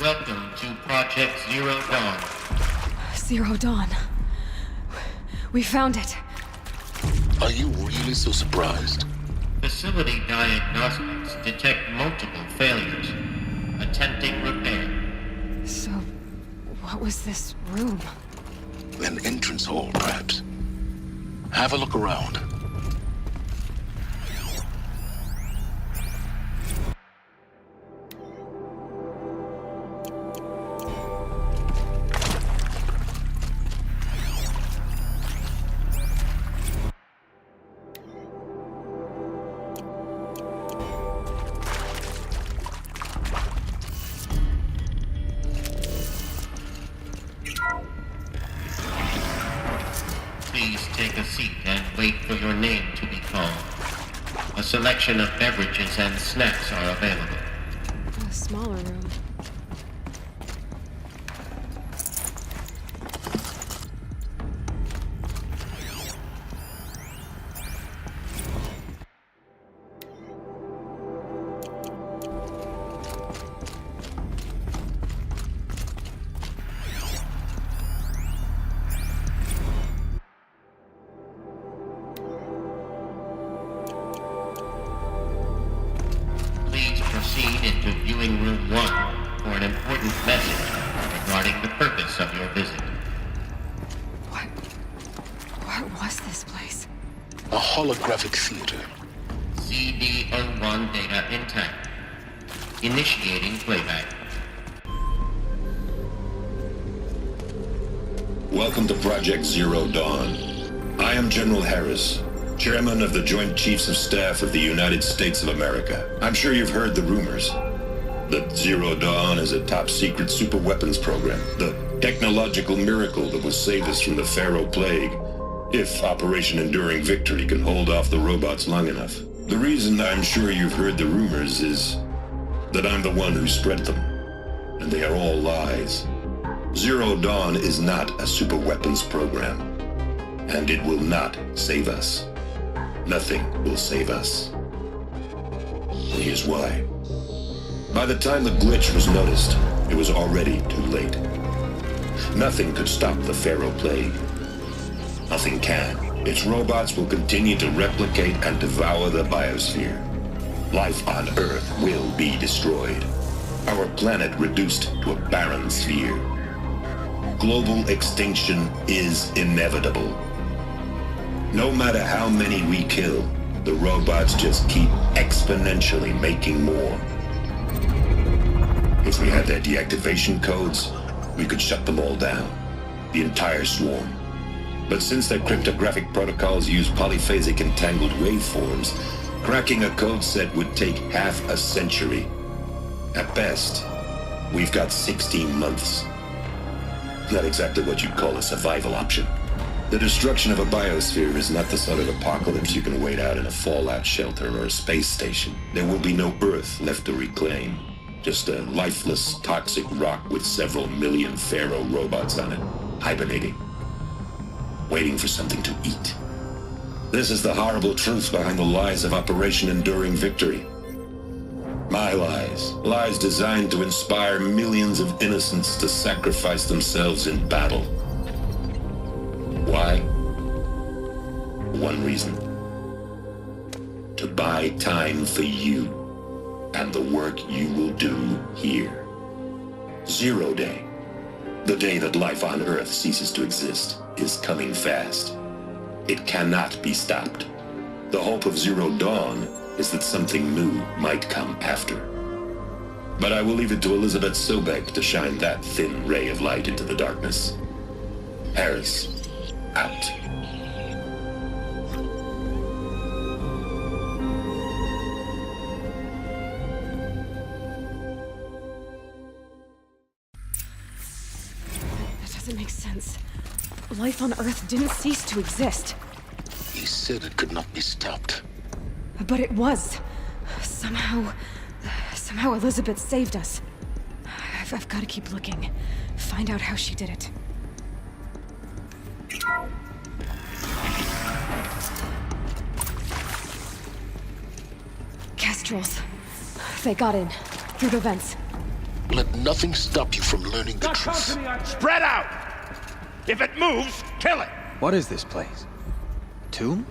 Welcome to Project Zero Dawn. Zero Dawn. We found it. Are you really so surprised? Facility diagnostics detect multiple failures. Attempting repair. So, what was this room? An entrance hall, perhaps. Have a look around. Please take a seat and wait for your name to be called. A selection of beverages and snacks are available. A smaller room. Please proceed into viewing room 1 for an important message regarding the purpose of your visit. What was this place? A holographic theater. CD01 data intact. Initiating playback. Welcome to Project Zero Dawn. I am General Harris, Chairman of the Joint Chiefs of Staff of the United States of America. I'm sure you've heard the rumors that Zero Dawn is a top-secret superweapons program, the technological miracle that will save us from the Pharaoh Plague, if Operation Enduring Victory can hold off the robots long enough. The reason I'm sure you've heard the rumors is that I'm the one who spread them, and they are all lies. Zero Dawn is not a superweapons program, and it will not save us. Nothing will save us. And here's why. By the time the glitch was noticed, it was already too late. Nothing could stop the Pharaoh Plague. Nothing can. Its robots will continue to replicate and devour the biosphere. Life on Earth will be destroyed. Our planet reduced to a barren sphere. Global extinction is inevitable. No matter how many we kill, the robots just keep exponentially making more. If we had their deactivation codes, we could shut them all down, the entire swarm. But since their cryptographic protocols use polyphasic entangled waveforms, cracking a code set would take half a century. At best, we've got 16 months. Not exactly what you'd call a survival option. The destruction of a biosphere is not the sort of apocalypse you can wait out in a fallout shelter or a space station. There will be no Earth left to reclaim. Just a lifeless, toxic rock with several million Pharaoh robots on it, hibernating, waiting for something to eat. This is the horrible truth behind the lies of Operation Enduring Victory. My lies. Lies designed to inspire millions of innocents to sacrifice themselves in battle. Why? One reason. To buy time for you and the work you will do here. Zero Day, the day that life on Earth ceases to exist, is coming fast. It cannot be stopped. The hope of Zero Dawn is that something new might come after. But I will leave it to Elizabeth Sobek to shine that thin ray of light into the darkness. Harris, out. That doesn't make sense. Life on Earth didn't cease to exist. He said it could not be stopped. But it was. Somehow Elizabeth saved us. I've got to keep looking. Find out how she did it. Kestrels. They got in. Through the vents. Let nothing stop you from learning the truth. Spread out! If it moves, kill it! What is this place? Tomb?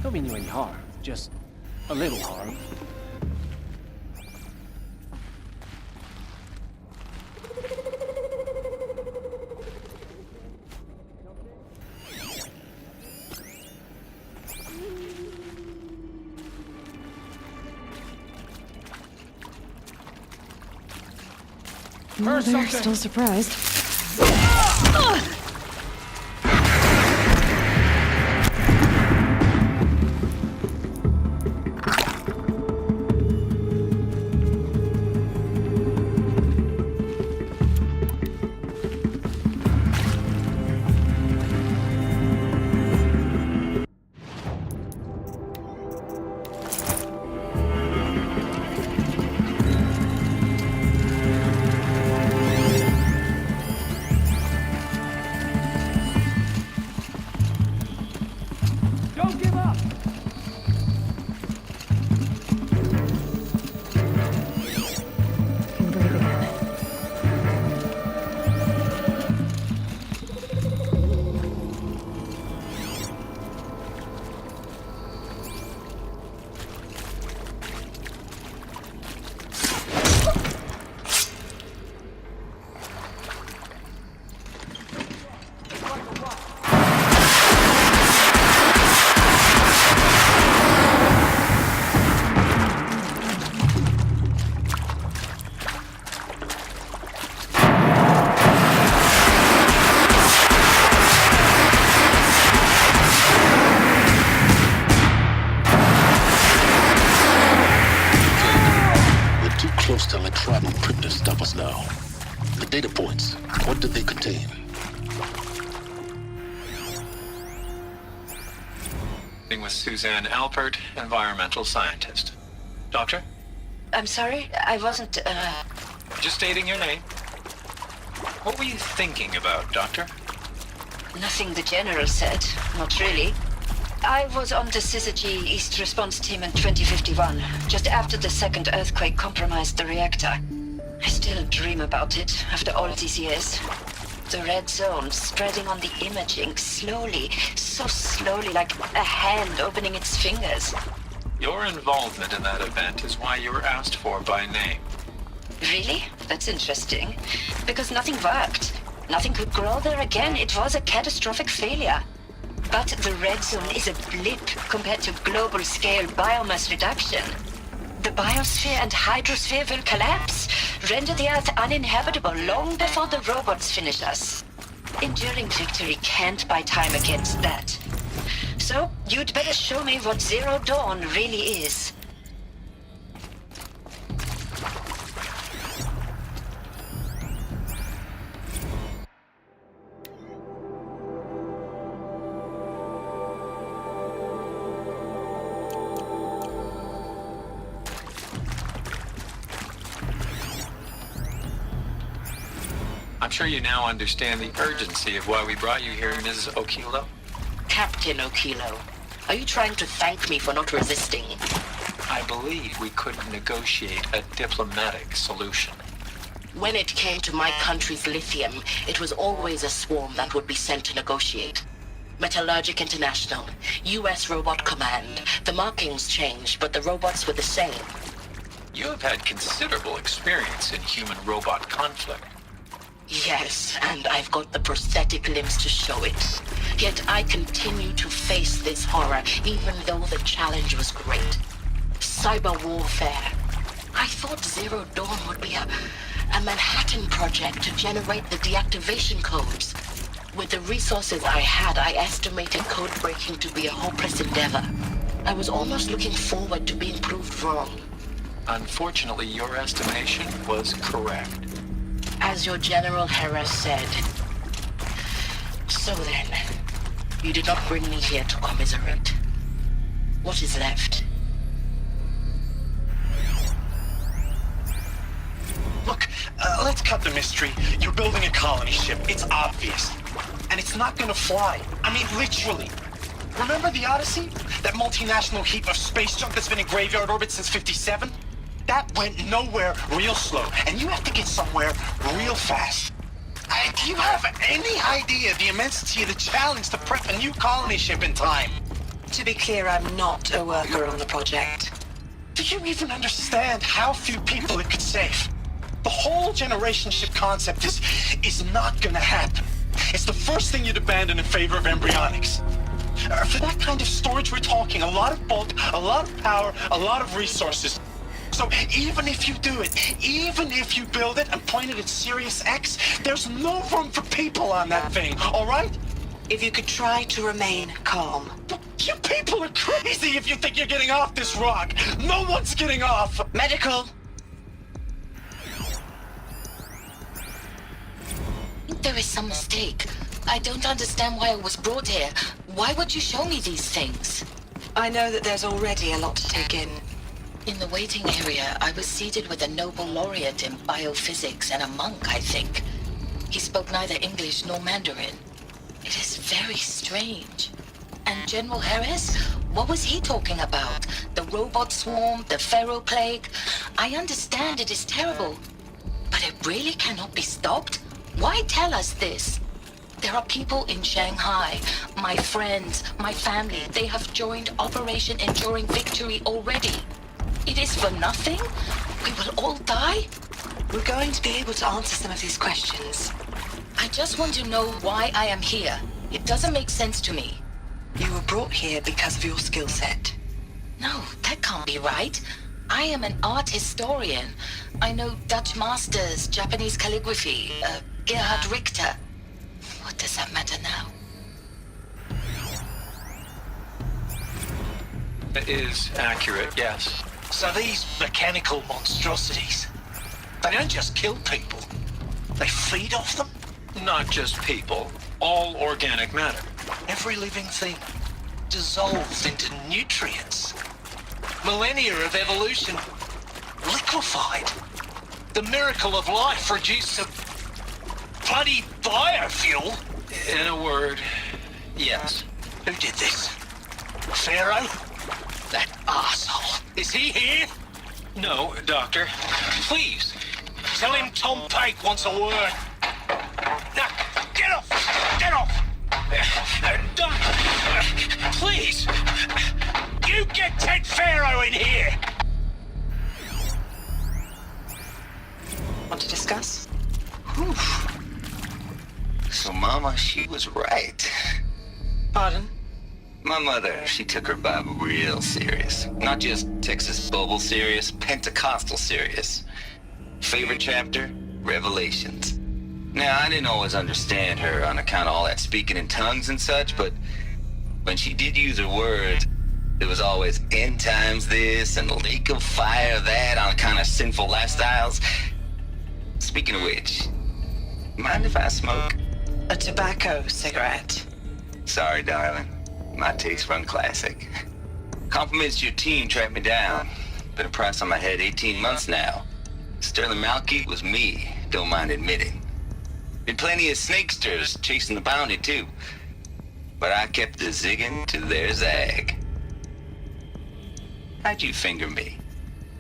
Don't mean you any harm, just a little harm. Well, they're still surprised. Don't give up! Can breathe again. We're too close to let tribal crypt to stop us now. The data points, what did they contain? With Suzanne Alpert, environmental scientist. Doctor? I'm sorry, I wasn't, Just stating your name. What were you thinking about, Doctor? nothing the General said. Not really. I was on the Syzygy East Response Team in 2051, just after the second earthquake compromised the reactor. I still dream about it, after all these years. The red zone spreading on the imaging, slowly, so slowly, like a hand opening its fingers. Your involvement in that event is why you were asked for by name. Really? That's interesting. Because nothing worked. Nothing could grow there again. It was a catastrophic failure. But the red zone is a blip compared to global-scale biomass reduction. The biosphere and hydrosphere will collapse, render the Earth uninhabitable long before the robots finish us. Enduring victory can't buy time against that. So, you'd better show me what Zero Dawn really is. I'm sure you now understand the urgency of why we brought you here, Mrs. Okilo. Captain Okilo, are you trying to thank me for not resisting? I believe we couldn't negotiate a diplomatic solution. When it came to my country's lithium, it was always a swarm that would be sent to negotiate. Metallurgic International, U.S. Robot Command. The markings changed, but the robots were the same. You have had considerable experience in human-robot conflict. Yes, and I've got the prosthetic limbs to show it. Yet I continue to face this horror, even though the challenge was great. Cyber warfare. I thought Zero Dawn would be a Manhattan Project to generate the deactivation codes. With the resources I had, I estimated code breaking to be a hopeless endeavor. I was almost looking forward to being proved wrong. Unfortunately, your estimation was correct. As your General Harris said. So then, you did not bring me here to commiserate. What is left? Look, let's cut the mystery. You're building a colony ship. It's obvious. And it's not gonna fly. I mean, literally. Remember the Odyssey? That multinational heap of space junk that's been in graveyard orbit since 57? That went nowhere real slow. And you have to get somewhere real fast. Do you have any idea the immensity of the challenge to prep a new colony ship in time? To be clear, I'm not a worker on the project. Do you even understand how few people it could save? The whole generation ship concept is not gonna happen. It's the first thing you'd abandon in favor of embryonics. For that kind of storage, we're talking a lot of bulk, a lot of power, a lot of resources. So even if you do it, even if you build it and point it at Sirius X, there's no room for people on that thing, all right? If you could try to remain calm. You people are crazy if you think you're getting off this rock. No one's getting off. Medical! There is some mistake. I don't understand why I was brought here. Why would you show me these things? I know that there's already a lot to take in. In the waiting area, I was seated with a Nobel laureate in biophysics and a monk, I think. He spoke neither English nor Mandarin. It is very strange. And General Harris? What was he talking about? The robot swarm, the Pharaoh plague? I understand it is terrible. But it really cannot be stopped? Why tell us this? There are people in Shanghai, my friends, my family. They have joined Operation Enduring Victory already. It is for nothing? We will all die? We're going to be able to answer some of these questions. I just want to know why I am here. It doesn't make sense to me. You were brought here because of your skill set. No, that can't be right. I am an art historian. I know Dutch masters, Japanese calligraphy, Gerhard Richter. What does that matter now? It is accurate, yes. So these mechanical monstrosities, they don't just kill people. They feed off them. Not just people, all organic matter. Every living thing dissolves into nutrients. Millennia of evolution liquefied. The miracle of life reduced to bloody biofuel. In a word, yes. Who did this? Pharaoh? That asshole. Is he here? No, Doctor. Please, tell him Tom Pike wants a word. Now, get off! Get off! Doctor, please! You get Ted Pharaoh in here! Want to discuss? Whew. So Mama, she was right. Pardon? My mother, she took her Bible real serious. Not just Texas Bible serious, Pentecostal serious. Favorite chapter? Revelations. Now, I didn't always understand her on account of all that speaking in tongues and such, but when she did use her words, it was always end times this and lake of fire that on account of sinful lifestyles. Speaking of which, mind if I smoke? A tobacco cigarette. Sorry, darling. My taste run classic. Compliments to your team tracked me down. Been a price on my head 18 months now. Sterling Malky was me, don't mind admitting. Been plenty of snakesters chasing the bounty too. But I kept the zigging to their zag. How'd you finger me?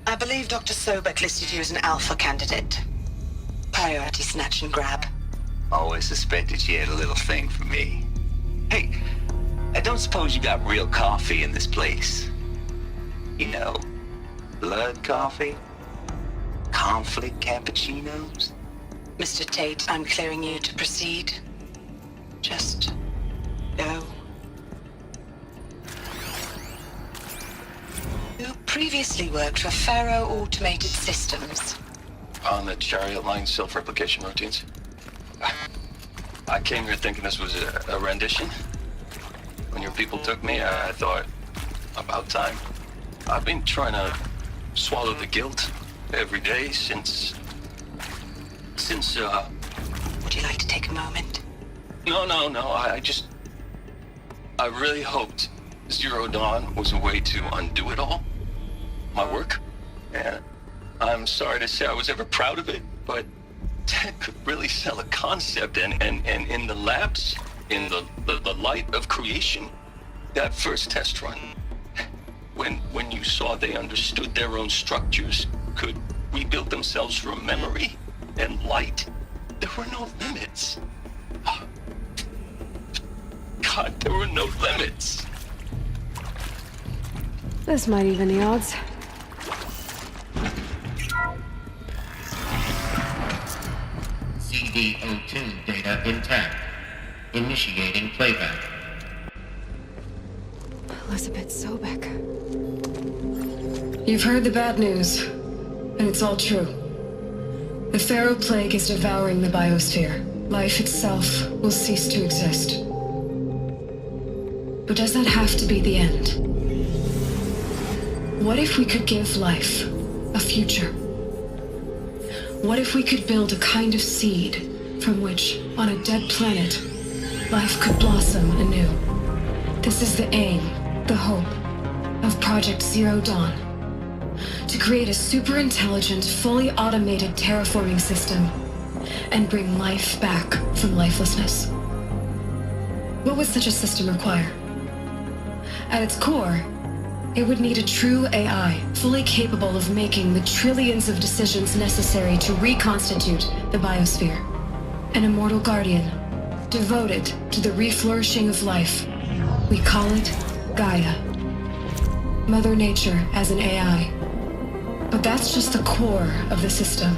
I believe Dr. Sobek listed you as an alpha candidate. Priority snatch and grab. Always suspected she had a little thing for me. Hey, I don't suppose you got real coffee in this place. You know, blood coffee? Conflict cappuccinos? Mr. Tate, I'm clearing you to proceed. Just go. You previously worked for Pharaoh Automated Systems. On the Chariot Line self-replication routines? I came here thinking this was a rendition. When your people took me, I thought, about time. I've been trying to swallow the guilt every day since... Would you like to take a moment? No, I really hoped Zero Dawn was a way to undo it all. My work. And I'm sorry to say I was ever proud of it, but Ted could really sell a concept, and in the labs, in the light of creation, that first test run, when you saw they understood their own structures, could rebuild themselves from memory and light, there were no limits. God, there were no limits. This might even the odds. CD02 data intact. Initiating playback. Elizabeth Sobek. You've heard the bad news, and it's all true. The Pharaoh Plague is devouring the biosphere. Life itself will cease to exist. But does that have to be the end? What if we could give life a future? What if we could build a kind of seed from which, on a dead planet, life could blossom anew? This is the aim, the hope, of Project Zero Dawn. To create a super-intelligent, fully automated terraforming system and bring life back from lifelessness. What would such a system require? At its core, it would need a true AI, fully capable of making the trillions of decisions necessary to reconstitute the biosphere. An immortal guardian, devoted to the reflourishing of life. We call it Gaia. Mother Nature as an AI. But that's just the core of the system.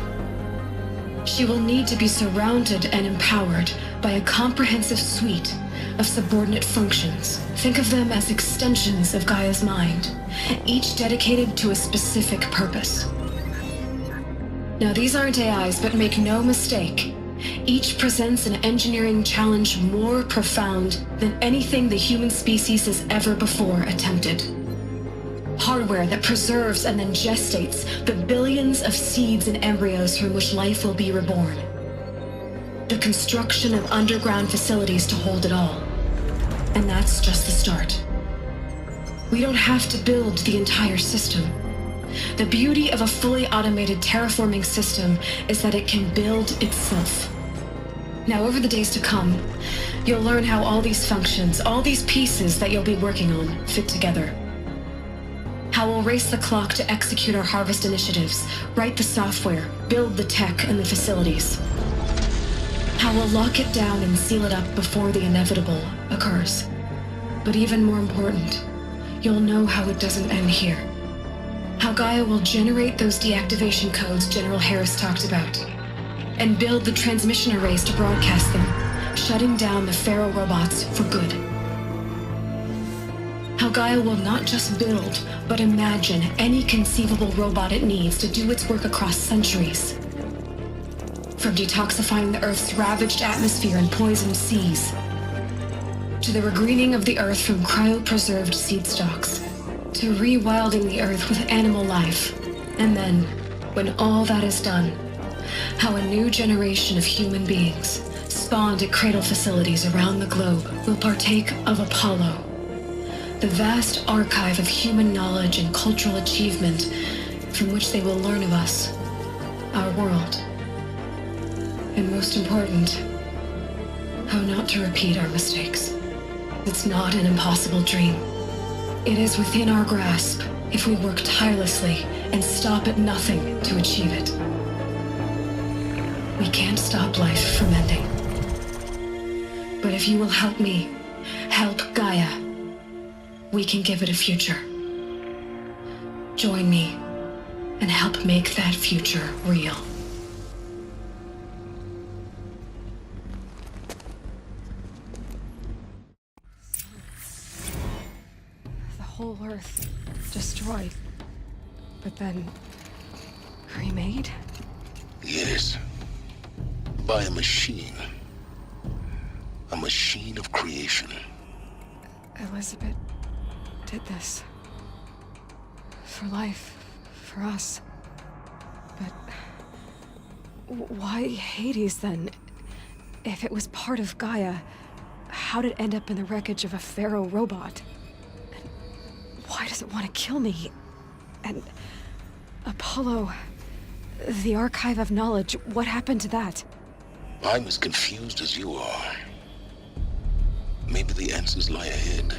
She will need to be surrounded and empowered by a comprehensive suite of subordinate functions. Think of them as extensions of Gaia's mind, each dedicated to a specific purpose. Now, these aren't AIs, but make no mistake, each presents an engineering challenge more profound than anything the human species has ever before attempted. Hardware that preserves and then gestates the billions of seeds and embryos from which life will be reborn. The construction of underground facilities to hold it all. And that's just the start. We don't have to build the entire system. The beauty of a fully automated terraforming system is that it can build itself. Now, over the days to come, you'll learn how all these functions, all these pieces that you'll be working on, fit together. How we'll race the clock to execute our harvest initiatives, write the software, build the tech and the facilities. How we'll lock it down and seal it up before the inevitable occurs. But even more important, you'll know how it doesn't end here. How Gaia will generate those deactivation codes General Harris talked about, and build the transmission arrays to broadcast them, shutting down the Pharaoh robots for good. How Gaia will not just build, but imagine any conceivable robot it needs to do its work across centuries. From detoxifying the Earth's ravaged atmosphere and poisoned seas, to the regreening of the Earth from cryopreserved seed stalks, to rewilding the Earth with animal life. And then, when all that is done, how a new generation of human beings, spawned at cradle facilities around the globe, will partake of Apollo, the vast archive of human knowledge and cultural achievement from which they will learn of us, our world. And most important, how not to repeat our mistakes. It's not an impossible dream. It is within our grasp if we work tirelessly and stop at nothing to achieve it. We can't stop life from ending. But if you will help me, help Gaia, we can give it a future. Join me and help make that future real. The whole Earth destroyed, but then remade? Yes. By a machine. A machine of creation. Elizabeth did this. For life. For us. But why Hades then? If it was part of Gaia, how'd it end up in the wreckage of a Pharaoh robot? Why does it want to kill me? And Apollo, the Archive of Knowledge, what happened to that? I'm as confused as you are. Maybe the answers lie ahead.